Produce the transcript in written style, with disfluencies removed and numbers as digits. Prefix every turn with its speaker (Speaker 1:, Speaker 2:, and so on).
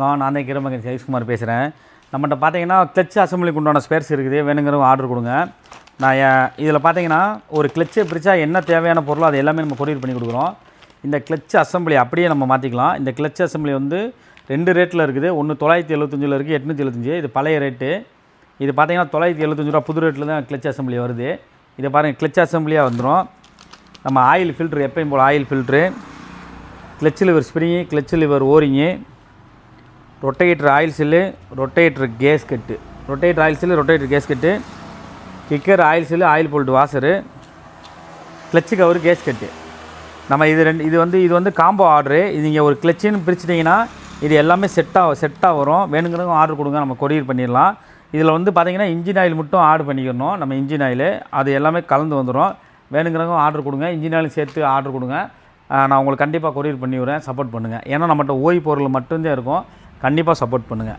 Speaker 1: நான் தான் கிரமகன் ஜெயக்குமார் பேசுகிறேன். நம்மகிட்ட பார்த்தீங்கன்னா கிளச் அசம்பிளிக்கு உண்டான ஸ்பேர்ஸ் இருக்குது, வேணுங்கிறவங்க ஆர்டர் கொடுங்க. நான் இதில் பார்த்தீங்கன்னா ஒரு கிளச்சை பிரித்தா என்ன தேவையான பொருளோ அது எல்லாமே நம்ம கொரியர் பண்ணி கொடுக்குறோம். இந்த கிளச் அசம்பிளி அப்படியே நம்ம மாற்றிக்கலாம். இந்த கிளச் அசம்பிளி வந்து 2 ரேட்டில் இருக்குது. ஒன்று 975 இருக்குது, 875. இது பழைய ரேட்டு. இது பார்த்தீங்கன்னா 975 ரூபா புது ரேட்டில் தான் கிளச் அசம்பிளி வருது. இதை பாருங்கள், கிளச் அசம்பிளியாக வந்துடும். நம்ம ஆயில் ஃபில்ட்ரு, எப்பயும் போல் oil filter, clutch lever spring, clutch lever o ring, rotator oil சில்லு, ரொட்டேட்டர் கேஸ்கெட்டு, ரொட்டேட்டர் ஆயில் சில்லு, ரொட்டேட்டர் கேஸ்கெட்டு, கிக்கர் ஆயில் சில்லு, oil bolt washer, clutch cover, gasket. நம்ம இது வந்து காம்போ ஆர்டரு. இது நீங்கள் ஒரு கிளச்சின்னு பிரிச்சிட்டிங்கன்னா இது எல்லாமே செட்டாக வரும். வேணுங்கிறவங்க ஆர்டர் கொடுங்க, நம்ம கொரியர் பண்ணிடலாம். இதில் வந்து பார்த்திங்கன்னா இன்ஜின் ஆயில் மட்டும் ஆர்டர் பண்ணிக்கணும். நம்ம இன்ஜின் ஆயில் அது எல்லாமே கலந்து வந்துடும். வேணுங்கிறவங்க ஆர்டர் கொடுங்க, இன்ஜின் ஆயில் சேர்த்து ஆர்டர் கொடுங்க. நான் உங்களுக்கு கண்டிப்பாக கொரியர் பண்ணி விடுறேன். சப்போர்ட் பண்ணுங்கள். ஏன்னா நம்மகிட்ட ஓய் பொருள் மட்டும்தான் இருக்கும். கண்டிப்பாக சப்போர்ட் பண்ணுங்கள்.